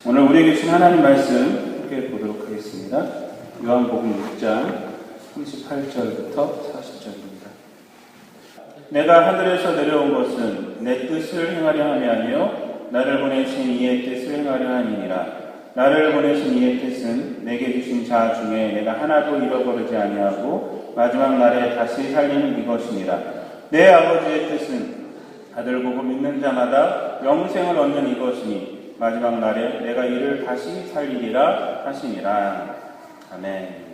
오늘 우리에게 주신 하나님 말씀 함께 보도록 하겠습니다. 요한복음 6장 38절부터 40절입니다. 내가 하늘에서 내려온 것은 내 뜻을 행하려 함이 아니요 나를 보내신 이의 뜻을 행하려 함이니라. 나를 보내신 이의 뜻은 내게 주신 자 중에 내가 하나도 잃어버리지 아니하고 마지막 날에 다시 살리는 이것이니라. 내 아버지의 뜻은 아들 보고 믿는 자마다 영생을 얻는 이것이니 마지막 날에 내가 이를 다시 살리리라 하시니라. 아멘.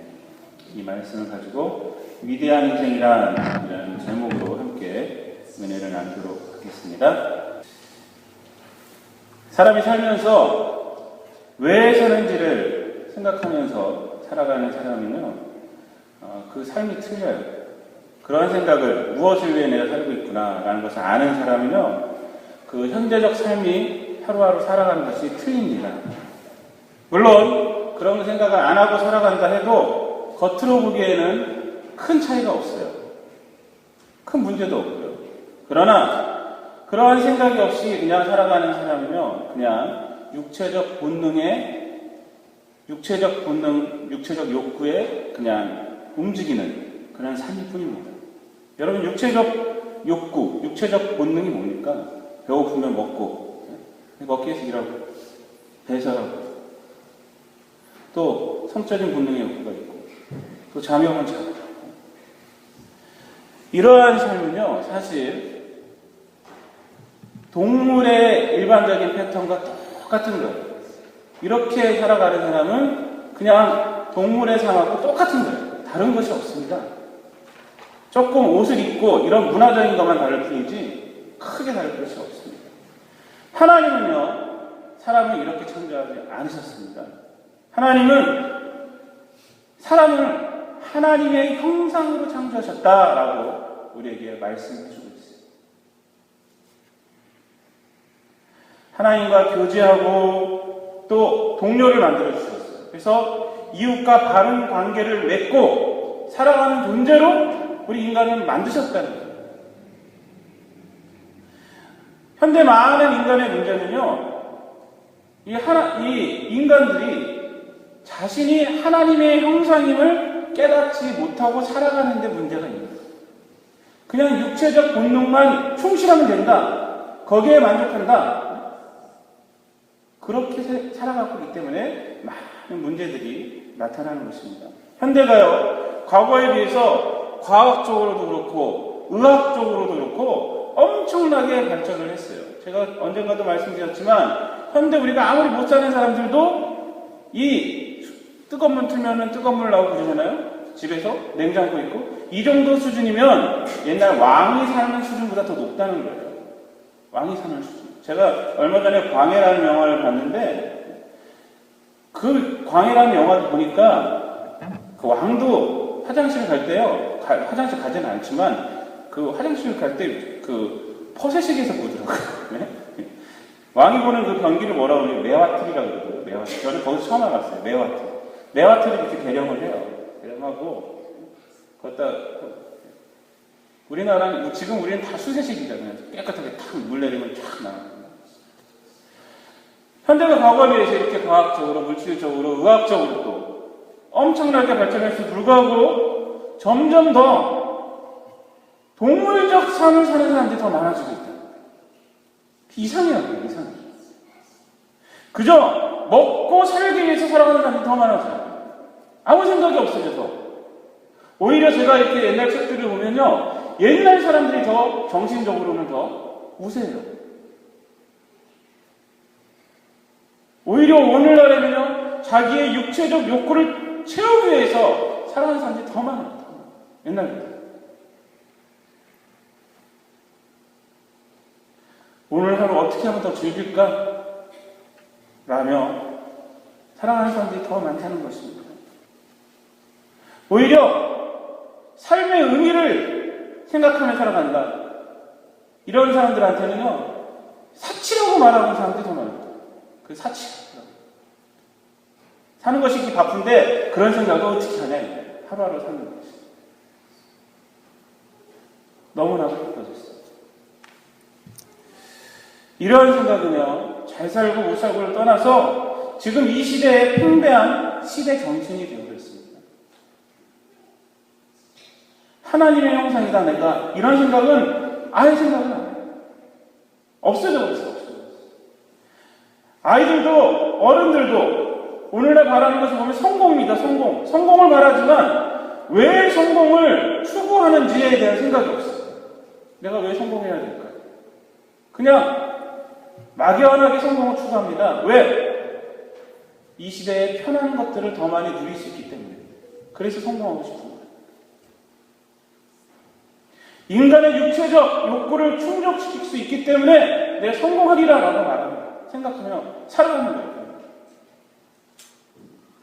이 말씀을 가지고 위대한 인생이란 제목으로 함께 은혜를 나누도록 하겠습니다. 사람이 살면서 왜 사는지를 생각하면서 살아가는 사람은요, 그 삶이 틀려요. 그런 생각을, 무엇을 위해 내가 살고 있구나 라는 것을 아는 사람은요, 그 현재적 삶이 하루하루 살아가는 것이 틀립니다. 물론 그런 생각을 안 하고 살아간다 해도 겉으로 보기에는 큰 차이가 없어요. 큰 문제도 없고요. 그러나 그러한 생각이 없이 그냥 살아가는 사람은요, 그냥 육체적 욕구에 그냥 움직이는 그런 삶일 뿐입니다. 여러분, 육체적 욕구, 육체적 본능이 뭡니까? 배고프면 먹고, 먹기 위해서 일하고, 배설하고, 또 성적인 본능의 욕구가 있고, 또 잠이 오면 자고. 이러한 삶은요, 사실 동물의 일반적인 패턴과 똑같은 거예요. 이렇게 살아가는 사람은 그냥 동물의 삶하고 똑같은 거예요. 다른 것이 없습니다. 조금 옷을 입고 이런 문화적인 것만 다를 뿐이지 크게 다를 것이 없습니다. 하나님은요, 사람을 이렇게 창조하지 않으셨습니다. 하나님은 사람을 하나님의 형상으로 창조하셨다라고 우리에게 말씀해 주고 있어요. 하나님과 교제하고 또 동료를 만들어 주셨어요. 그래서 이웃과 바른 관계를 맺고 살아가는 존재로 우리 인간을 만드셨다는 거예요. 현대 많은 인간의 문제는요, 이 인간들이 자신이 하나님의 형상임을 깨닫지 못하고 살아가는 데 문제가 있는 거예요. 그냥 육체적 본능만 충실하면 된다. 거기에 만족한다. 그렇게 살아가고 있기 때문에 많은 문제들이 나타나는 것입니다. 현대가요, 과거에 비해서 과학적으로도 그렇고 의학적으로도 그렇고 엄청나게 발전을 했어요. 제가 언젠가도 말씀드렸지만 현대 우리가 아무리 못 사는 사람들도 이 뜨거운 물 틀면은 뜨거운 물 나오고 그러잖아요. 집에서 냉장고 있고 이 정도 수준이면 옛날 왕이 사는 수준보다 더 높다는 거예요. 왕이 사는 수준. 제가 얼마 전에 광해라는 영화를 봤는데 그 광해라는 영화를 보니까 그 왕도 화장실 갈 때요. 화장실 가지는 않지만 그 화장실 갈 때 그 퍼세식에서 보더라고요. 네? 왕이 보는 그 변기를 뭐라고 그래요? 매화틀이라고 그러더라고요. 매화틀. 저는 거기서 처음 알았어요. 매화틀. 매화틀을 이렇게 개량을 해요. 개량하고 거기다 우리나라는 지금 우리는 다 수세식이잖아요. 깨끗하게 탁 물 내리면 쫙 나와요. 현대가 과거에 비해서 이렇게 과학적으로, 물질적으로, 의학적으로 또 엄청나게 발전했음에도 불구하고 점점 더 동물적 삶을 사는 사람들이 더 많아지고 있다. 이상해요, 이상해. 그저 먹고 살기 위해서 살아가는 사람들이 더 많아져요. 아무 생각이 없어져서. 오히려 제가 이렇게 옛날 책들을 보면요, 옛날 사람들이 더 정신적으로는 더 우세해요. 오히려 오늘날에는요, 자기의 육체적 욕구를 채우기 위해서 살아가는 사람들이 더 많아요. 옛날보다. 오늘 하루 어떻게 하면 더 즐길까? 라며 살아가는 사람들이 더 많다는 것입니다. 오히려 삶의 의미를 생각하며 살아간다. 이런 사람들한테는요, 사치라고 말하는 사람들이 더 많아요. 그 사치. 사는 것이 바쁜데 그런 생각을 어떻게 하냐. 하루하루 사는 것이. 너무나 바빠졌어요. 이런 생각은요, 잘 살고 못 살고를 떠나서 지금 이 시대에 팽배한 시대 정신이 되어버렸습니다. 하나님의 형상이다 내가, 이런 생각은 아예 생각은 안 해요. 없어져 버렸어요. 아이들도 어른들도 오늘날 바라는 것을 보면 성공입니다. 성공을 말하지만 왜 성공을 추구하는지에 대한 생각이 없어요. 내가 왜 성공해야 될까요? 그냥 막연하게 성공을 추구합니다. 왜? 이 시대에 편한 것들을 더 많이 누릴 수 있기 때문에. 그래서 성공하고 싶은 거예요. 인간의 육체적 욕구를 충족시킬 수 있기 때문에 내가 성공하리라라고 말합니다. 생각하면 살아가는 거예요.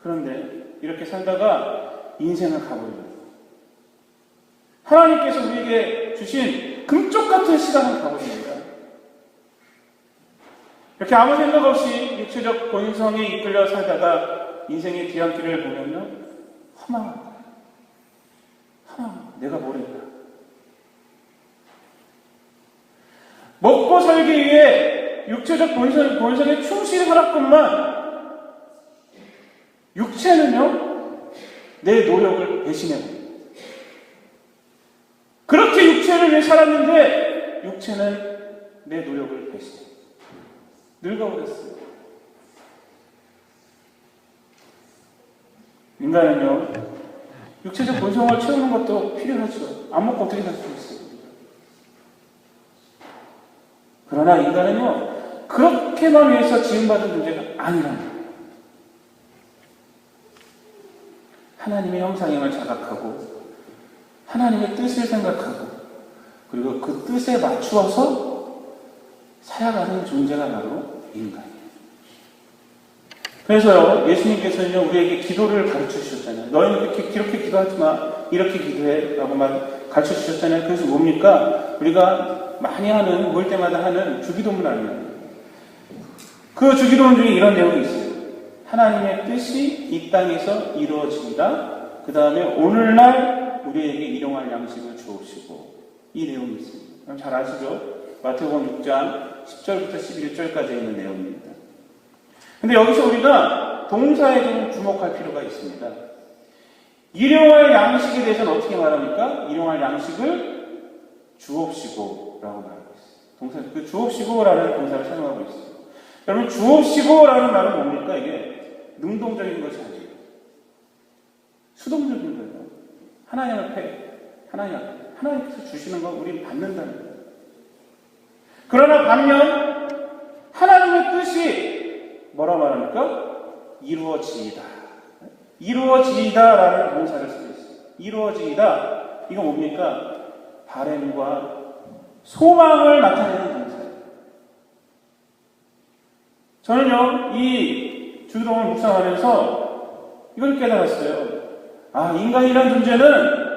그런데 이렇게 살다가 인생을 가버려요. 하나님께서 우리에게 주신 금쪽 같은 시간을 가버립니다. 이렇게 아무 생각 없이 육체적 본성에 이끌려 살다가 인생의 뒤안길을 보면요, 허망한 거예요. 내가 뭘 했나? 먹고 살기 위해 육체적 본성에 충실히 살았건만 육체는요, 내 노력을 배신해버려요. 그렇게 육체를 위해 살았는데 육체는 내 노력을 배신해요. 늙어버렸어요. 인간은요, 육체적 본성을 채우는 것도 필요하죠. 안 먹고 어떻게 살 수 있어요? 그러나 인간은요, 그렇게만 위해서 지음받은 존재가 아니라는 거예요. 하나님의 형상임을 자각하고 하나님의 뜻을 생각하고 그리고 그 뜻에 맞추어서 살아가는 존재가 바로 인간이에요. 그래서요, 예수님께서는요, 우리에게 기도를 가르쳐 주셨잖아요. 너희는 이렇게 기도하지 마, 이렇게 기도해 라고만 가르쳐 주셨잖아요. 그래서 뭡니까? 우리가 많이 하는, 모일 때마다 하는 주기도문 아니에요. 그 주기도문 중에 이런 내용이 있어요. 하나님의 뜻이 이 땅에서 이루어지리라. 그 다음에 오늘날 우리에게 일용할 양식을 주옵시고, 이 내용이 있습니다. 그럼 잘 아시죠? 마태복음 6장 10절부터 11절까지 있는 내용입니다. 근데 여기서 우리가 동사에 좀 주목할 필요가 있습니다. 일용할 양식에 대해서는 어떻게 말합니까? 일용할 양식을 주옵시고 라고 말하고 있어요. 동사, 그 주옵시고라는 동사를 사용하고 있어요. 여러분, 주옵시고라는 말은 뭡니까? 이게 능동적인 것이 아니에요. 수동적인 거예요. 하나님 앞에 하나님께서 주시는 거 우리는 받는다는 거예요. 그러나 반면 하나님의 뜻이 뭐라 말합니까? 이루어지이다. 이루어지이다라는 동사를 쓰고 있어요. 이루어지이다. 이거 뭡니까? 바램과 소망을 나타내는 동사예요. 저는요, 이 주기도문을 묵상하면서 이걸 깨달았어요. 아, 인간이란 존재는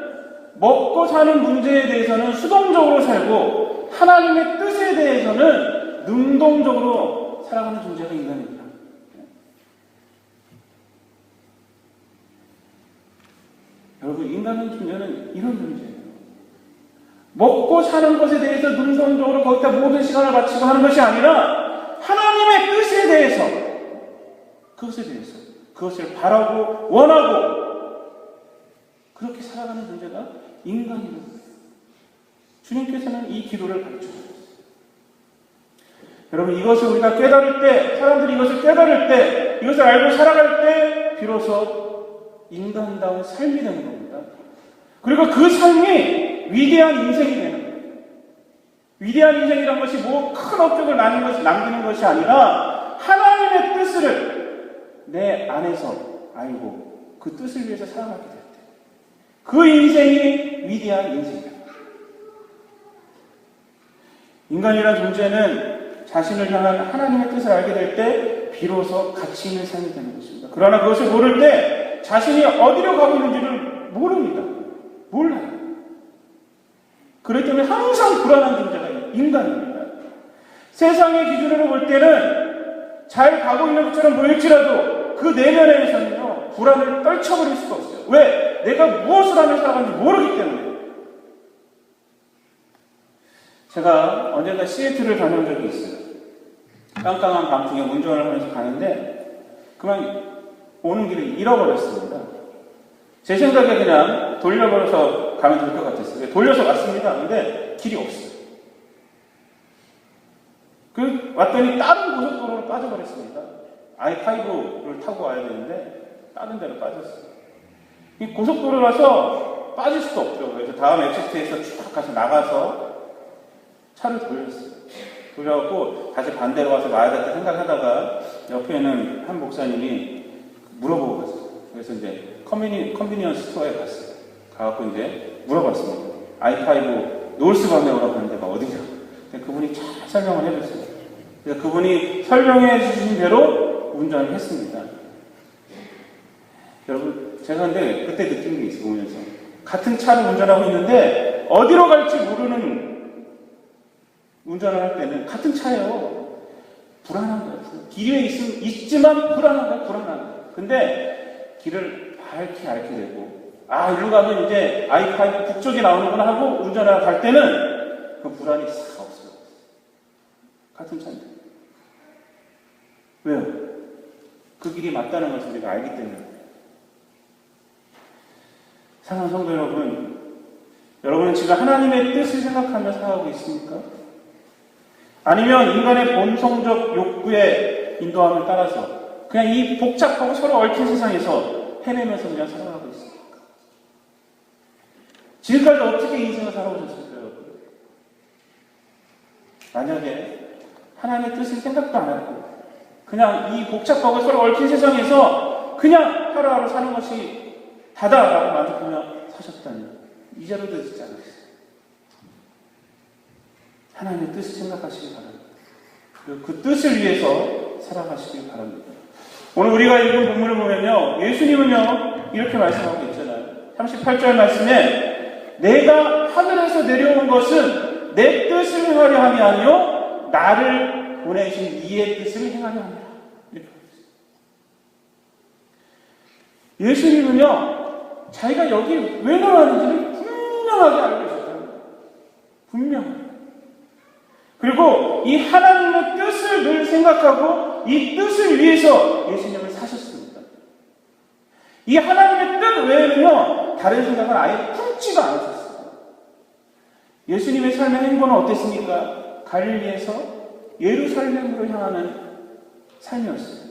먹고 사는 문제에 대해서는 수동적으로 살고 하나님의 뜻에 대해서는 능동적으로 살아가는 존재가 인간입니다. 여러분, 인간의 존재는 이런 존재예요. 먹고 사는 것에 대해서 능동적으로 거기다 모든 시간을 바치고 하는 것이 아니라 하나님의 뜻에 대해서, 그것을 바라고 원하고 그렇게 살아가는 존재가 인간입니다. 주님께서는 이 기도를 가르쳐주셨어요. 여러분, 이것을 우리가 깨달을 때, 사람들이 이것을 깨달을 때, 이것을 알고 살아갈 때 비로소 인간다운 삶이 되는 겁니다. 그리고 그 삶이 위대한 인생이 되는 거예요. 위대한 인생이란 것이 뭐 큰 업적을 남기는 것이 아니라 하나님의 뜻을 내 안에서 알고 그 뜻을 위해서 살아가게 될 때 그 인생이 위대한 인생이다. 인간이란 존재는 자신을 향한 하나님의 뜻을 알게 될 때 비로소 가치 있는 삶이 되는 것입니다. 그러나 그것을 모를 때 자신이 어디로 가고 있는지를 모릅니다. 몰라요. 그렇기 때문에 항상 불안한 존재가 인간입니다. 세상의 기준으로 볼 때는 잘 가고 있는 것처럼 보일지라도 그 내면에서는요, 불안을 떨쳐버릴 수가 없어요. 왜? 내가 무엇을 하며 살아가는지 모르기 때문에. 제가 언젠가 시애틀을 다녀온 적이 있어요. 깜깜한 밤중에 운전을 하면서 가는데 그만 오는 길을 잃어버렸습니다. 제 생각에 그냥 돌려버려서 가면 될 것 같았어요. 돌려서 왔습니다. 근데 길이 없어요. 왔더니 다른 고속도로로 빠져버렸습니다. I5를 타고 와야 되는데 다른 데로 빠졌어요. 이 고속도로라서 빠질 수도 없죠. 그래서 다음 엑시트에서 쭉 가서 나가서 차를 돌렸어요. 돌려갖고 다시 반대로 와서 와야겠다 생각하다가 옆에 있는 한 목사님이 물어보고 갔어요. 그래서 이제 컨비니언스 스토어에 갔어요. 가갖고 이제 물어봤습니다. I5 노을스 방향으로 가는 데가 어디냐? 그분이 잘 설명을 해줬어요. 그래서 그분이 설명해 주신 대로 운전을 했습니다. 여러분, 제가 근데 그때 느낀 게 있어요, 보면서. 같은 차를 운전하고 있는데, 어디로 갈지 모르는 운전을 할 때는 같은 차예요. 불안한 거예요. 길에 있지만 불안한 거예요. 근데 길을 밝게 알게 되고, 이리로 가면 이제 I5 북쪽이 나오는구나 하고 운전하러 갈 때는 그 불안이 싹 없어요. 같은 차인데. 왜요? 그 길이 맞다는 것을 우리가 알기 때문에. 사랑하는 성도 여러분, 여러분은 지금 하나님의 뜻을 생각하며 살아가고 있습니까? 아니면 인간의 본성적 욕구에 인도함을 따라서 그냥 이 복잡하고 서로 얽힌 세상에서 헤매면서 그냥 살아가고 있습니까? 지금까지 어떻게 인생을 살아오셨을까요, 여러분? 만약에 하나님의 뜻을 생각도 안 하고 그냥 이 복잡하고 서로 얽힌 세상에서 그냥 하루하루 사는 것이 다다라고 만족하며 사셨다면 이제로도 되지 않으셨어요. 하나님의 뜻을 생각하시기 바랍니다. 그리고 그 뜻을 위해서 살아가시길 바랍니다. 오늘 우리가 읽은 본문을 보면요, 예수님은요 이렇게 말씀하고 있잖아요. 38절 말씀에 내가 하늘에서 내려온 것은 내 뜻을 행하려 함이 아니요 나를 보내신 이의 뜻을 행하려 함이라. 이렇게 예수님은요 자기가 여기 왜 나왔는지를 분명하게 알고 계셨다는 거예요. 분명하게. 그리고 이 하나님의 뜻을 늘 생각하고 이 뜻을 위해서 예수님을 사셨습니다. 이 하나님의 뜻 외에는요 다른 생각을 아예 품지도 않으셨어요. 예수님의 삶의 행보는 어땠습니까? 갈릴리에서 예루살렘으로 향하는 삶이었어요.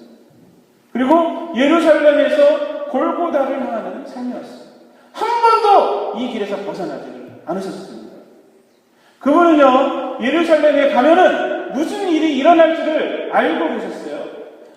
그리고 예루살렘에서 골고다를 향하는 삶이었어요. 한 번도 이 길에서 벗어나지를 않으셨습니다. 그분은요 예루살렘에 가면은 무슨 일이 일어날지를 알고 계셨어요.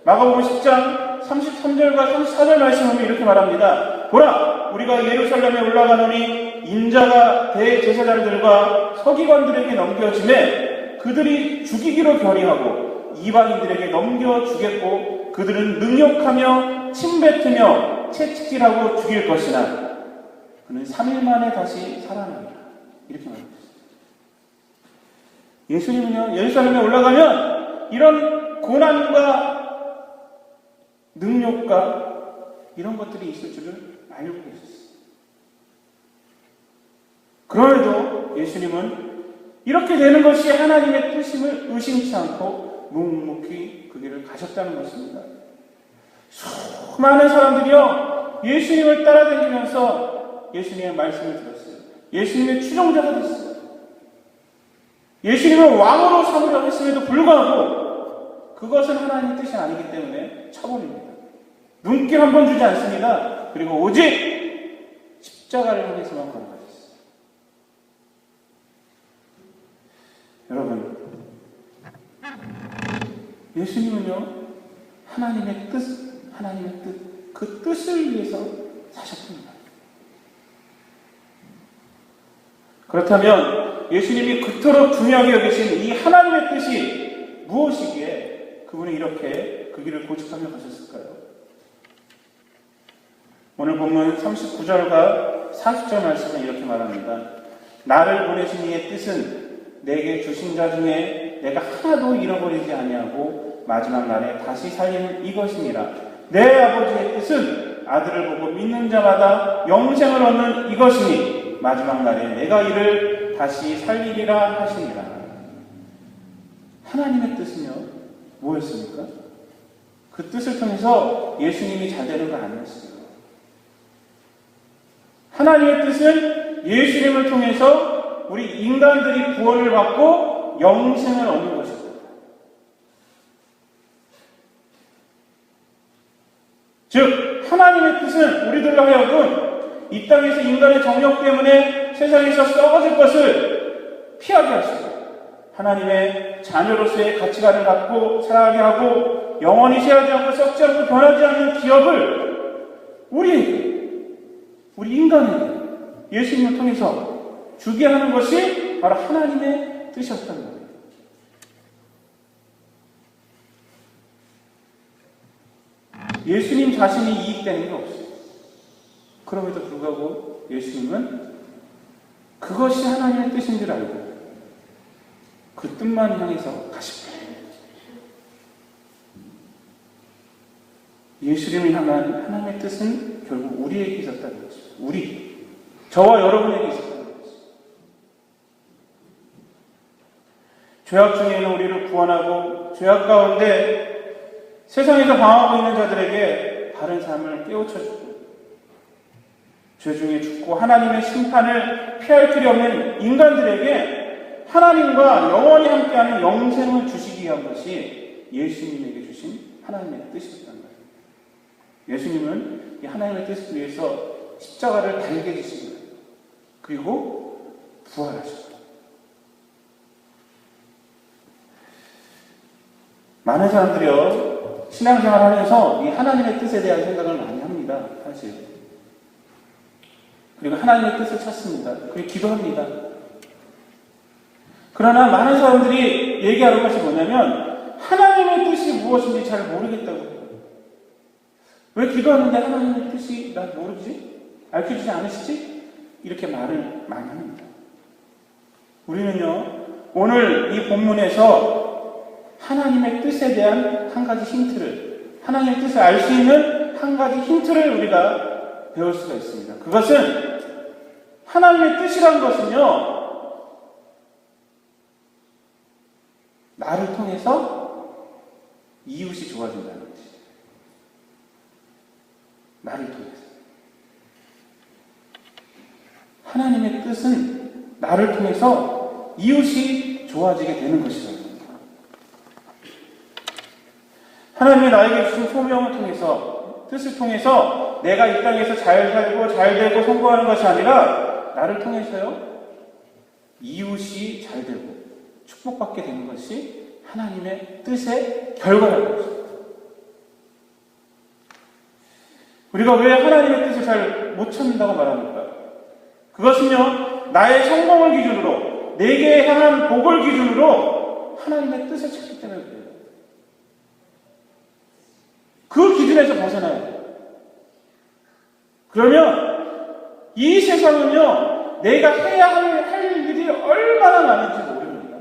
마가복음 10장 33절과 34절 말씀하면 이렇게 말합니다. 보라, 우리가 예루살렘에 올라가노니 인자가 대제사장들과 서기관들에게 넘겨짐에 그들이 죽이기로 결의하고 이방인들에게 넘겨주겠고 그들은 능욕하며 침뱉으며 채찍질하고 죽일 것이나 그는 3일 만에 다시 살아납니다. 이렇게 말합니다. 예수님은요 예루살렘에 올라가면 이런 고난과 능욕과 이런 것들이 있을 줄을 알고 계셨어요. 그럼에도 예수님은 이렇게 되는 것이 하나님의 뜻임을 의심치 않고 묵묵히 그 길을 가셨다는 것입니다. 수많은 사람들이요 예수님을 따라다니면서 예수님의 말씀을 들었어요. 예수님의 추종자가 됐어요. 예수님을 왕으로 삼으려 했음에도 불구하고 그것은 하나님의 뜻이 아니기 때문에 처벌입니다. 눈길 한 번 주지 않습니다. 그리고 오직 십자가를 향해서만 걸어가셨어요. 여러분, 예수님은요 하나님의 뜻, 그 뜻을 위해서 사셨습니다. 그렇다면 예수님이 그토록 중요하게 여기신 이 하나님의 뜻이 무엇이기에 그분이 이렇게 그 길을 고집하며 가셨을까요? 오늘 본문 39절과 40절 말씀은 이렇게 말합니다. 나를 보내신 이의 뜻은 내게 주신 자 중에 내가 하나도 잃어버리지 아니하고 마지막 날에 다시 살리는 이것이니라. 내 아버지의 뜻은 아들을 보고 믿는 자마다 영생을 얻는 이것이니 마지막 날에 내가 이를 다시 살리리라 하시니라. 하나님의 뜻은요 무엇입니까? 그 뜻을 통해서 예수님이 잘 되는 건 아니었어요. 하나님의 뜻은 예수님을 통해서 우리 인간들이 구원을 받고 영생을 얻는 것입니다. 즉 하나님의 뜻은 우리들로 하여금 이 땅에서 인간의 정욕 때문에 세상에서 썩어질 것을 피하게 하시고 하나님의 자녀로서의 가치관을 갖고 살아가게 하고 영원히 쇠하지 않고 썩지 않고 변하지 않는 기업을 우리 인간에게 예수님을 통해서 주게 하는 것이 바로 하나님의 뜻이었다는 거예요. 예수님 자신이 이익되는 게 없어요. 그럼에도 불구하고 예수님은 그것이 하나님의 뜻인 줄 알고 그 뜻만 향해서 가신 거예요. 예수님을 향한 하나님의 뜻은 결국 우리에게 있었다는 거죠. 저와 여러분에게 있었다는 거죠. 죄악 중에는 우리를 구원하고 죄악 가운데 세상에서 방황하고 있는 자들에게 바른 삶을 깨우쳐주고 죄 중에 죽고 하나님의 심판을 피할 길이 없는 인간들에게 하나님과 영원히 함께하는 영생을 주시기 위한 것이 예수님에게 주신 하나님의 뜻이었단 말이에요. 예수님은 이 하나님의 뜻을 위해서 십자가를 달게 주신 거예요. 그리고 부활하셨어요. 많은 사람들이요, 신앙생활 하면서 이 하나님의 뜻에 대한 생각을 많이 합니다. 사실. 그리고 하나님의 뜻을 찾습니다. 그리고 기도합니다. 그러나 많은 사람들이 얘기하는 것이 뭐냐면 하나님의 뜻이 무엇인지 잘 모르겠다고 해요. 왜 기도하는데 하나님의 뜻이 난 모르지? 알려주지 않으시지? 이렇게 말을 많이 합니다. 우리는요, 오늘 이 본문에서 하나님의 뜻에 대한 한 가지 힌트를, 하나님의 뜻을 알 수 있는 한 가지 힌트를 우리가 배울 수가 있습니다. 그것은 하나님의 뜻이라는 것은요, 나를 통해서 이웃이 좋아진다는 것이죠. 나를 통해서. 하나님의 뜻은 나를 통해서 이웃이 좋아지게 되는 것이라는 겁니다. 하나님이 나에게 주신 소명을 통해서, 뜻을 통해서 내가 이 땅에서 잘 살고 잘 되고 성공하는 것이 아니라 나를 통해서요, 이웃이 잘 되고 축복받게 되는 것이 하나님의 뜻의 결과라는 것입니다. 우리가 왜 하나님의 뜻을 잘 못 찾는다고 말합니까? 그것은요, 나의 성공을 기준으로, 내게 향한 복을 기준으로 하나님의 뜻을 찾기 때문에 그래요. 그 기준에서 벗어나야 돼요. 그러면 이 세상은요, 내가 해야 할 일이 얼마나 많은지 모릅니다.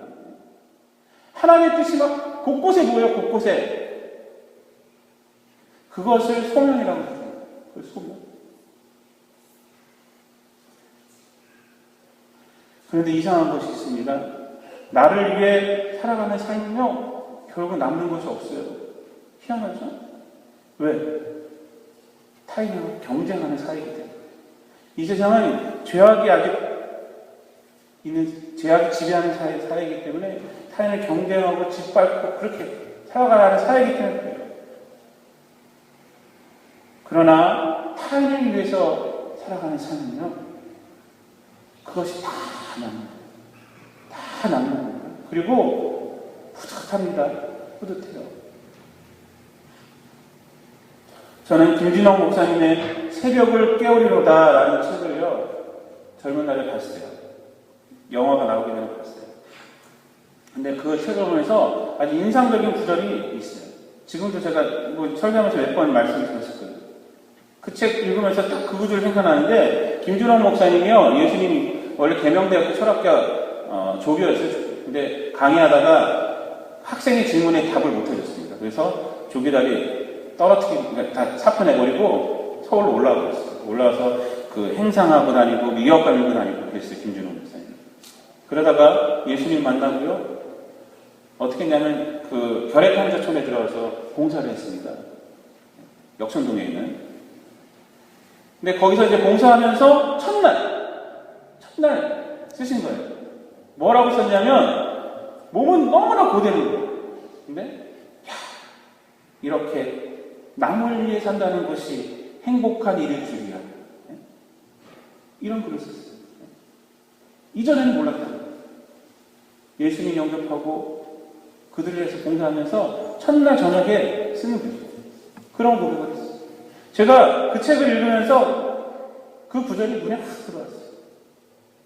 하나님의 뜻이 막 곳곳에 보여요, 곳곳에. 그것을 소명이라고 합니다. 그 소명. 그런데 이상한 것이 있습니다. 나를 위해 살아가는 삶은요, 결국 남는 것이 없어요. 희한하죠? 왜? 타인과 경쟁하는 사이이기 때문에. 이 세상은 죄악이 지배하는 사이이기 때문에 타인을 경쟁하고 짓밟고 그렇게 살아가는 사이이기 때문에 그래요. 그러나 타인을 위해서 살아가는 삶은요, 그것이 다 남는 겁니다. 그리고 뿌듯합니다. 뿌듯해요. 저는 김진홍 목사님의 새벽을 깨우리로다 라는 책을요, 젊은 날에 봤어요. 영화가 나오기 전에 봤어요. 근데 그 책을 보면서 아주 인상적인 구절이 있어요. 지금도 제가 설교하면서 몇 번 말씀드렸을 거예요. 그 책 읽으면서 딱 그 구절이 생각나는데, 김진홍 목사님이요, 예수님이 원래 계명대학교 철학과 조교였어요. 근데 강의하다가 학생의 질문에 답을 못 해줬습니다. 그래서 조교단이 그러니까 다 사표내버리고 서울로 올라가 버렸어요. 올라와서 그 행상하고 다니고 미역과 밀고 다니고 그랬어요, 김준호 목사님. 그러다가 예수님 만나고요, 어떻게 했냐면 그 결핵환자촌에 들어가서 봉사를 했습니다. 역천동에 있는. 근데 거기서 이제 봉사하면서 첫날 쓰신 거예요. 뭐라고 썼냐면, 몸은 너무나 고되는 거예요. 근데, 이렇게 남을 위해 산다는 것이 행복한 일일 줄이야. 이런 글을 썼어요. 이전에는 몰랐다. 예수님 영접하고 그들을 위해서 봉사하면서 첫날 저녁에 쓰는 거예요. 그런 고백을 했어요. 제가 그 책을 읽으면서 그 구절이 눈에 확 들어왔어요.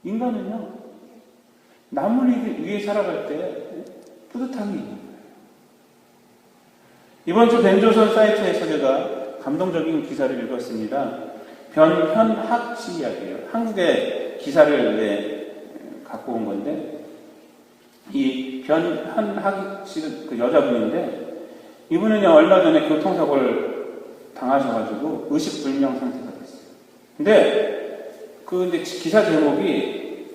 인간은요, 남을 위해 살아갈 때 뿌듯함이 있는 거예요. 이번 주 벤조선 사이트에서 제가 감동적인 기사를 읽었습니다. 변현학 씨 이야기예요. 한국의 기사를 갖고 온 건데, 이 변현학 씨는 그 여자분인데, 이분은요, 얼마 전에 교통사고를 당하셔가지고 의식불명 상태가 됐어요. 근데 기사 제목이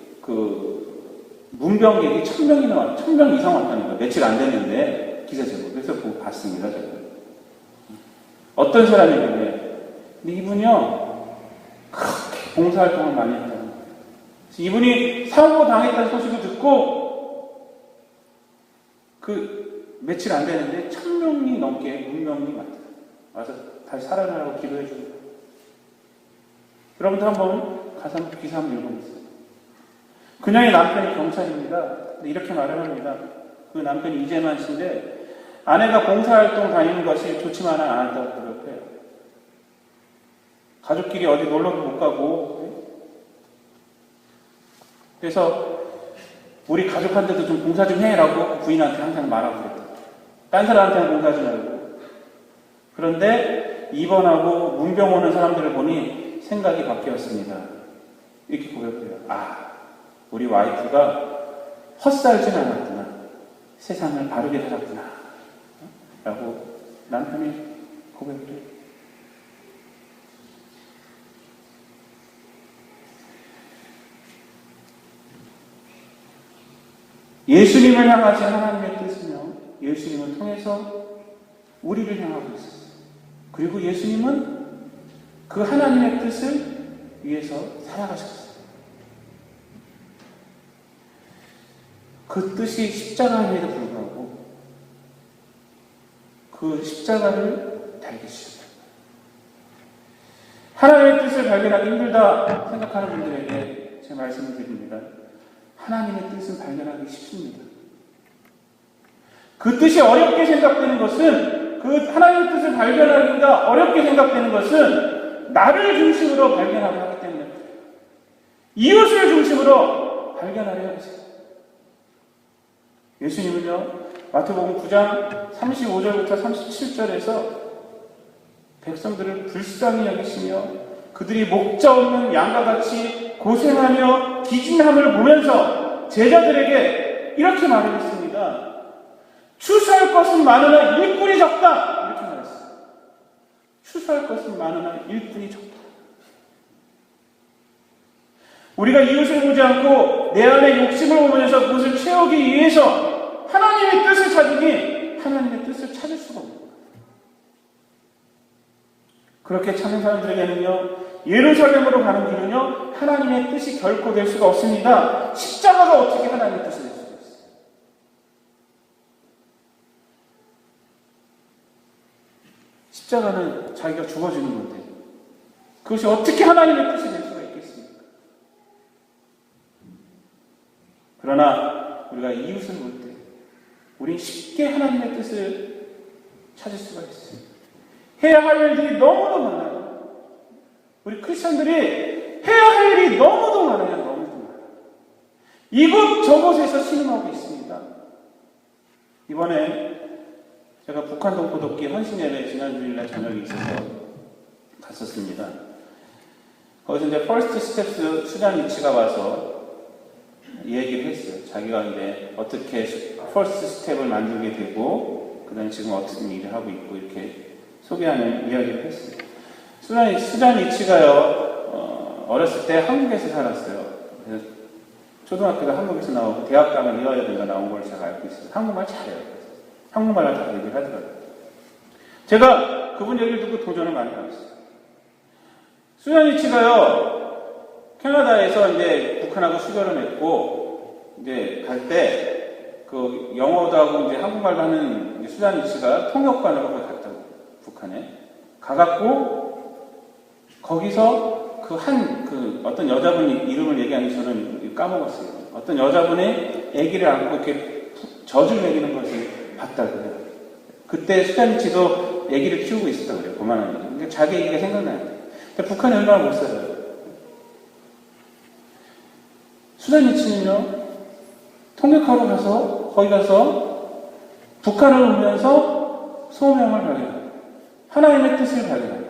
문병객이 1000명 이상 왔다는 거예요. 며칠 안 됐는데 기사 제목. 그래서 그거 봤습니다. 제가. 어떤 사람이길래? 근데 이분이요, 그렇게 봉사활동을 많이 했다는 거예요. 그래서 이분이 사고 당했다는 소식을 듣고 며칠 안 되는데 1000명이 넘게 문병이 와서 다시 살아나라고 기도해 주는 거예요. 여러분도 한번 가서 기사 한번 읽어보세요. 그녀의 남편이 경찰입니다. 이렇게 말을 합니다. 그 남편이 이재만 씨인데, 아내가 봉사활동 다니는 것이 좋지만은 않았다고 고백해요. 가족끼리 어디 놀러도 못 가고, 그래서 우리 가족한테도 좀 봉사 좀 해라고 부인한테 항상 말하고 그랬다. 딴 사람한테는 봉사 좀 하고. 그런데 입원하고 문병 오는 사람들을 보니 생각이 바뀌었습니다. 이렇게 고백해요. 우리 와이프가 헛살진 않았구나. 세상을 바르게 살았구나. 라고 남편이 고백을 해요. 예수님을 향하신 하나님의 뜻은요, 예수님을 통해서 우리를 향하고 있었어요. 그리고 예수님은 그 하나님의 뜻을 위해서 살아가셨어요. 그 뜻이 십자가임에도 불구하고 그 십자가를 달기시죠. 하나님의 뜻을 발견하기 힘들다 생각하는 분들에게 제 말씀을 드립니다. 하나님의 뜻은 발견하기 쉽습니다. 그 뜻이 어렵게 생각되는 것은, 그 하나님의 뜻을 발견하기가 어렵게 생각되는 것은 나를 중심으로 발견하려 하기 때문에 그래요. 이웃을 중심으로 발견하려 하세요. 예수님은요, 마태복음 9장 35절부터 37절에서 백성들을 불쌍히 여기시며 그들이 목자 없는 양과 같이 고생하며 기진함을 보면서 제자들에게 이렇게 말했습니다. 추수할 것은 많으나 일꾼이 적다. 이렇게 말했어요. 추수할 것은 많으나 일꾼이 적다. 우리가 이웃을 보지 않고 내 안에 욕심을 보면서 그것을 채우기 위해서 하나님의 뜻을 찾으니 하나님의 뜻을 찾을 수가 없는 거예요. 그렇게 찾는 사람들에게는요, 예루살렘으로 가는 길은요, 하나님의 뜻이 결코 될 수가 없습니다. 십자가가 어떻게 하나님의 뜻을 낼 수가 있어요? 십자가는 자기가 죽어주는 건데 그것이 어떻게 하나님의 뜻이 될 수가 있겠습니까? 그러나 우리가 이웃을 볼 때 우린 쉽게 하나님의 뜻을 찾을 수가 있습니다. 해야 할 일들이 너무도 많아요. 우리 크리스천들이 해야 할 일이 너무도 많아요. 너무도 많아요. 이곳 저곳에서 신음하고 있습니다. 이번에 제가 북한 동포돕기 헌신예배 지난 주일날 저녁에 있어서 갔었습니다. 거기서 이제 퍼스트 스텝스 수잔 리치가 와서 얘기를 했어요. 자기가 이제 어떻게 퍼스트 스텝을 만들게 되고 그 다음에 지금 어떤 일을 하고 있고 이렇게 소개하는 이야기를 했어요. 수잔 리치가요, 어렸을 때 한국에서 살았어요. 그래서 초등학교도 한국에서 나오고 대학 가면 이화여대가 나온 걸 제가 알고 있어요. 한국말 잘해요. 한국말로 다 얘기를 하더라고요. 제가 그분 얘기를 듣고 도전을 많이 받았어요. 수잔니치가요, 캐나다에서 이제 북한하고 수교를 맺고, 이제 갈 때, 그 영어도 하고 이제 한국말도 하는 수잔니치가 통역관으로 거기 갔다고, 북한에. 가갖고, 거기서 어떤 여자분 이름을 얘기하는지 저는 까먹었어요. 어떤 여자분의 아기를 안고 이렇게 젖을 먹이는 것을 봤다고요. 그때 수잔니치도 아기를 키우고 있었다고 그래요. 그만한 얘기. 그러니까 자기 얘기가 생각나요. 근데 북한이 얼마나 못 살아요. 수잔니치는요, 통역하러 가서, 거기 가서 북한을 보면서 소명을 발견해요. 하나님의 뜻을 발견해요.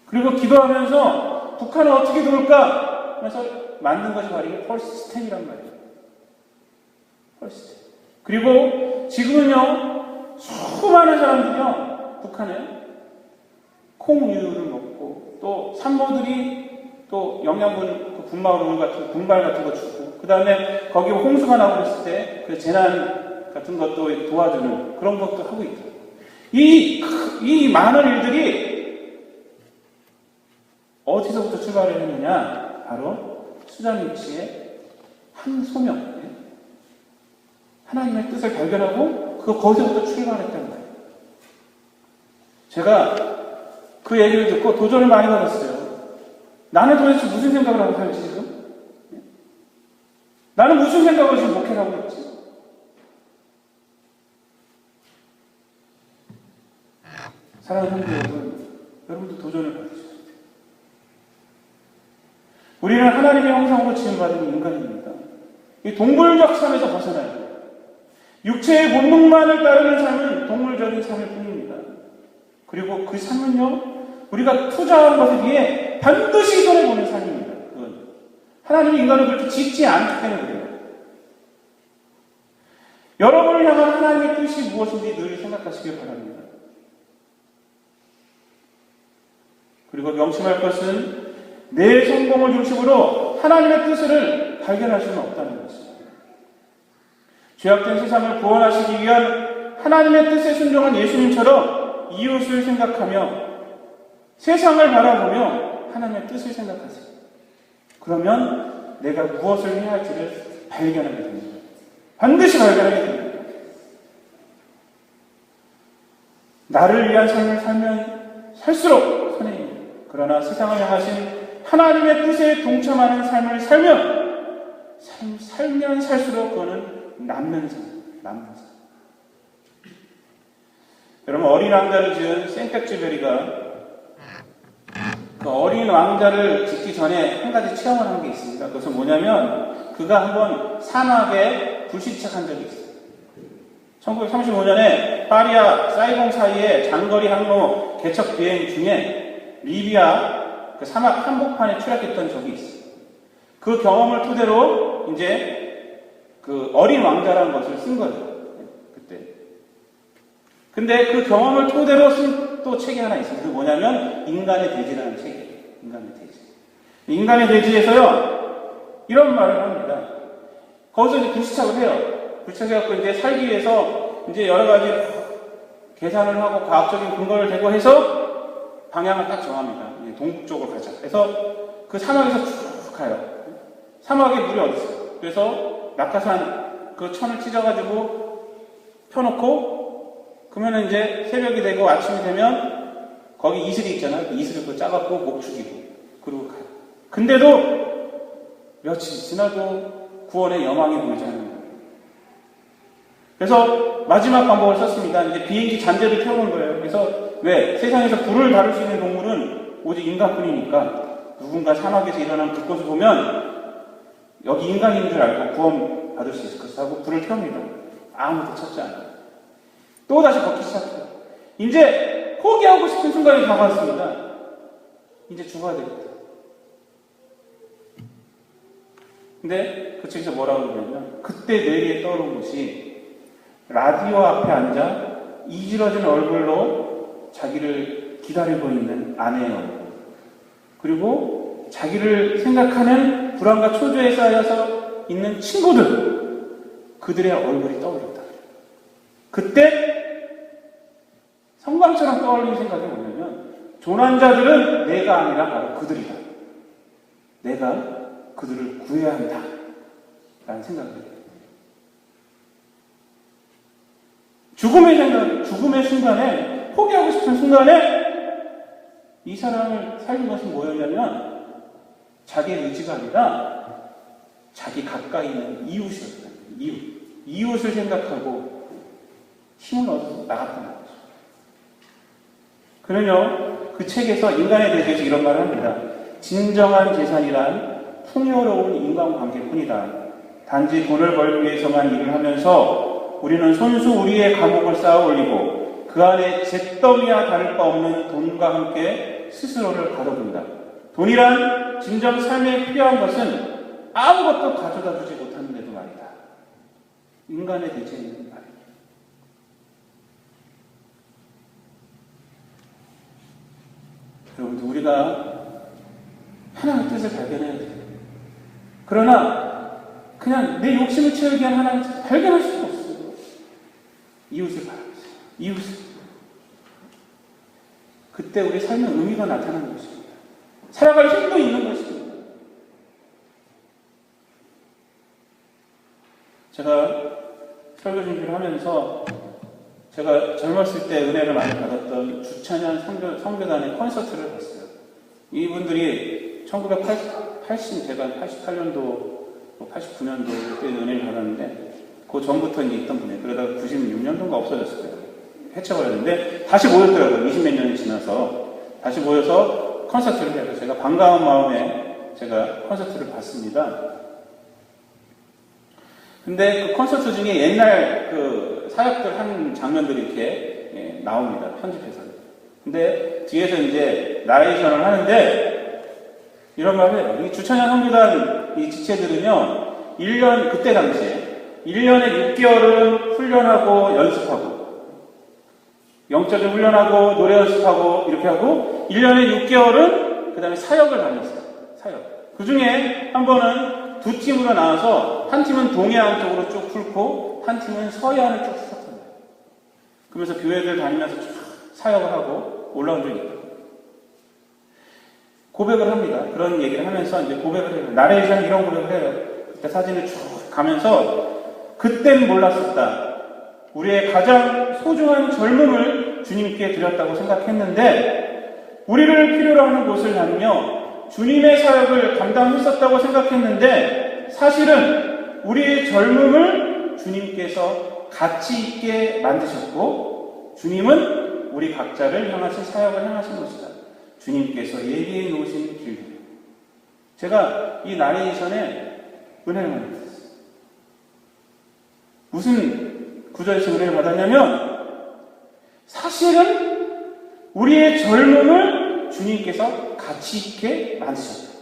그리고 기도하면서 북한을 어떻게 도울까? 하면서 만든 것이 바로 이게 펄스 스텝이란 말이에요. 펄스 스텝. 그리고 지금은요, 수많은 사람들이요, 북한에 콩우유를 먹고, 또 산모들이 또 영양분, 분말 같은 거 주고, 그 다음에 거기 홍수가 나고 그랬을 때, 그 재난 같은 것도 도와주는 그런 것도 하고 있다. 이 많은 일들이 어디서부터 출발을 했느냐? 바로 수잔니치의 한 소명. 하나님의 뜻을 발견하고, 거기서부터 출발했다는 거예요. 제가 그 얘기를 듣고 도전을 많이 받았어요. 나는 도대체 무슨 생각을 하고 살지, 지금? 나는 무슨 생각으로 지금 목회를 하고 있지? 사랑하는 성도 여러분, 여러분도 도전을 받으셔야 돼요. 우리는 하나님의 형상으로 지음받은 인간입니다. 이 동물적 삶에서 벗어나야 돼요. 육체의 본능만을 따르는 삶은 동물적인 삶일 뿐입니다. 그리고 그 삶은요, 우리가 투자한 것에 비해 반드시 손해보는 삶입니다. 그건 하나님이 인간을 그렇게 짓지 않기 때문에 그래요. 여러분을 향한 하나님의 뜻이 무엇인지 늘 생각하시길 바랍니다. 그리고 명심할 것은 내 성공을 중심으로 하나님의 뜻을 발견할 수는 없다는 것입니다. 죄악된 세상을 구원하시기 위한 하나님의 뜻에 순종한 예수님처럼 이웃을 생각하며 세상을 바라보며 하나님의 뜻을 생각하세요. 그러면 내가 무엇을 해야 할지를 발견하게 됩니다. 반드시 발견하게 됩니다. 나를 위한 삶을 살면 살수록 손해입니다. 그러나 세상을 향하신 하나님의 뜻에 동참하는 삶을 살면 살수록 그거는 남는 삶. 여러분, 어린 왕자를 지은 생텍쥐베리가 그 어린 왕자를 짓기 전에 한 가지 체험을 한 게 있습니다. 그것은 뭐냐면 그가 한번 사막에 불시착한 적이 있어요. 1935년에 파리와 사이공 사이에 장거리 항로 개척 비행 중에 리비아 그 사막 한복판에 추락했던 적이 있어요. 그 경험을 토대로 이제 그 어린 왕자라는 것을 쓴 거죠. 그때. 근데 그 경험을 토대로 쓴 또 책이 하나 있어요. 그게 뭐냐면 인간의 대지라는 책이에요. 인간의 대지. 인간의 대지에서요, 이런 말을 합니다. 거기서 이제 불시착을 해요. 불시착해갖고 이제 살기 위해서 이제 여러 가지 계산을 하고 과학적인 근거를 대고 해서 방향을 딱 정합니다. 동북쪽으로 가자. 그래서 그 사막에서 쭉 가요. 사막에 물이 어디 있어요. 그래서 낙하산 그 천을 찢어가지고 펴놓고 그러면 이제 새벽이 되고 아침이 되면 거기 이슬이 있잖아요. 이슬을 그 짜갖고 목 죽이고 그러고 가요. 근데도 며칠 지나도 구원의 여망이 보이지 않는 거예요. 그래서 마지막 방법을 썼습니다. 이제 비행기 잔재를 태우는 거예요. 그래서 왜? 세상에서 불을 다룰 수 있는 동물은 오직 인간뿐이니까 누군가 사막에서 일어난 불꽃을 보면 여기 인간인 줄 알고 구원 받을 수 있을 것을 하고 불을 태웁니다. 아무도 찾지 않아요. 또 다시 걷기 시작해요. 이제 포기하고 싶은 순간이 다가왔습니다. 이제 죽어야 되겠다. 근데 그 책에서 뭐라고 그러냐면 그때 뇌리에 떠오른 것이 라디오 앞에 앉아 이질러진 얼굴로 자기를 기다리고 있는 아내의 얼굴, 그리고 자기를 생각하는 불안과 초조에 쌓여서 있는 친구들, 그들의 얼굴이 떠오른다. 그때 성광처럼 떠올리는 생각이 뭐냐면 조난자들은 내가 아니라 바로 그들이다. 내가 그들을 구해야 한다. 라는 생각이 들어요. 죽음의 순간에, 포기하고 싶은 순간에 이 사람을 살린 것은 뭐였냐면 자기의 의지가 아니라 자기 가까이 있는 이웃이었다. 이웃을 생각하고 힘을 얻어서 나갔던 거죠. 그는요, 그 책에서 인간에 대해서 이런 말을 합니다. 진정한 재산이란 풍요로운 인간관계뿐이다. 단지 돈을 벌기 위해서만 일을 하면서 우리는 손수 우리의 감옥을 쌓아 올리고 그 안에 잿더미와 다를 바 없는 돈과 함께 스스로를 가둬둔다. 돈이란 진정 삶에 필요한 것은 아무것도 가져다 주지 못하는데도 말이다. 인간의 대체는 말이다. 여러분들, 우리가 하나님의 뜻을 발견해야 돼요. 그러나 그냥 내 욕심을 채우기 위한 하나님의 뜻을 발견할 수가 없어요. 이웃을 바라보세요. 이웃을. 그때 우리 삶의 의미가 나타나는 것입니다. 살아갈 힘도 있는 것입니다. 제가 설교 준비를 하면서 제가 젊었을 때 은혜를 많이 받았던 주찬양 선교단의 콘서트를 봤어요. 이분들이 1980, 제가 88년도, 89년도 때 은혜를 받았는데, 그 전부터 이제 있던 분이에요. 그러다가 96년도인가 없어졌어요. 해쳐버렸는데, 다시 모였더라고요. 20몇 년이 지나서. 다시 모여서 콘서트를 해요. 제가 반가운 마음에 제가 콘서트를 봤습니다. 근데 그 콘서트 중에 옛날 그 사역들 한 장면들이 이렇게 나옵니다. 편집해서. 근데 뒤에서 이제 나레이션을 하는데 이런 말을 해요. 이 주찬양 선교단 이 지체들은요, 1년, 그때 당시에 1년에 6개월은 훈련하고 연습하고, 영적인 훈련하고 노래 연습하고 이렇게 하고, 1년에 6개월은 그 다음에 사역을 다녔어요. 사역. 그 중에 한 번은 두 팀으로 나와서 한 팀은 동해안 쪽으로 쭉 훑고 한 팀은 서해안을 쭉 훑었던 거예요. 그러면서 교회들 다니면서 쭉 사역을 하고 올라온 적이 있어요. 고백을 합니다. 그런 얘기를 하면서 이제 고백을 해요. 나레이션 이런 고백을 해요. 그때 사진을 쭉 가면서 그땐 몰랐었다. 우리의 가장 소중한 젊음을 주님께 드렸다고 생각했는데 우리를 필요로 하는 곳을 다니며 주님의 사역을 감당했었다고 생각했는데 사실은 우리의 젊음을 주님께서 가치 있게 만드셨고 주님은 우리 각자를 향하신 사역을 향하신 것이다. 주님께서 예비해 놓으신 길이에요. 제가 이 나레이션에 은혜를 많이 받았어요. 무슨 구절에서 은혜를 받았냐면 사실은 우리의 젊음을 주님께서 가치 있게 만드셨다.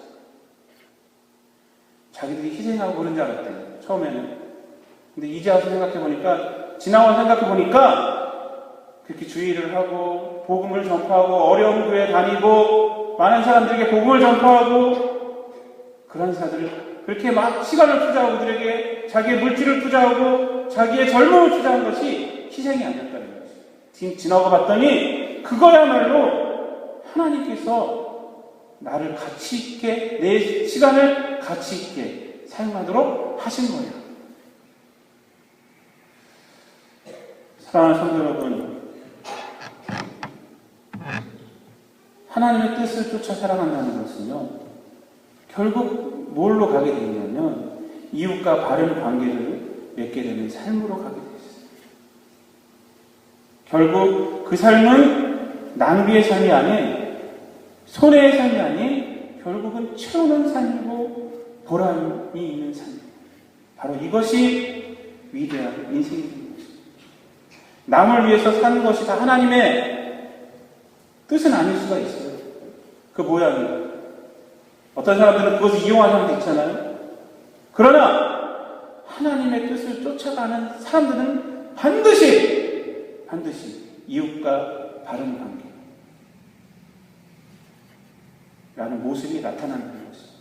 자기들이 희생하고 그런 줄 알았대요. 처음에는. 근데 이제 와서 생각해보니까, 지나와서 생각해보니까 그렇게 주의를 하고 복음을 전파하고 어려운 교회 다니고 많은 사람들에게 복음을 전파하고 그런 사람들을 그렇게 막 시간을 투자하고 그들에게 자기의 물질을 투자하고 자기의 젊음을 투자한 것이 희생이 아니었다는 거죠. 지나고 봤더니 그거야말로 하나님께서 나를 가치 있게 내 시간을 가치 있게 사용하도록 하신 거예요. 사랑하는 성도 여러분, 하나님의 뜻을 쫓아 살아간다는 것은요, 결국 뭘로 가게 되냐면 이웃과 바른 관계를 맺게 되는 삶으로 가게 되어 있어요. 결국 그 삶은 낭비의 삶이 아닌 손해의 삶이 아닌 결국은 채우는 삶이고 보람이 있는 삶입니다. 바로 이것이 위대한 인생입니다. 남을 위해서 사는 것이 다 하나님의 뜻은 아닐 수가 있어요. 그 모양이. 어떤 사람들은 그것을 이용하는 사람도 있잖아요. 그러나 하나님의 뜻을 쫓아가는 사람들은 반드시 이웃과 바른 관계 라는 모습이 나타나는 것입니다.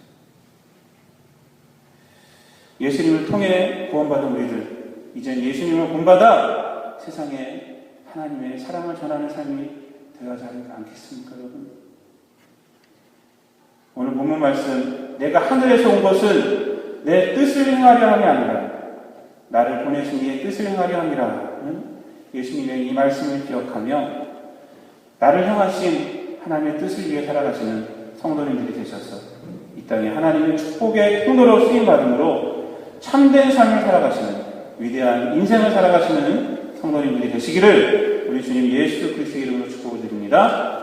예수님을 통해 구원받은 우리들, 이제 예수님을 본받아 우리가 세상에 하나님의 사랑을 전하는 삶이 되어야 하지 않겠습니까, 여러분? 오늘 본문 말씀, 내가 하늘에서 온 것은 내 뜻을 행하려 함이 아니라 나를 보내신 이의 뜻을 행하려 함이라. 예수님의 이 말씀을 기억하며 나를 향하신 하나님의 뜻을 위해 살아가시는 성도님들이 되셔서 이 땅에 하나님의 축복의 통로로 쓰임받음으로 참된 삶을 살아가시는 위대한 인생을 살아가시는 성도님들이 되시기를 우리 주님 예수 그리스도의 이름으로 축복을 드립니다.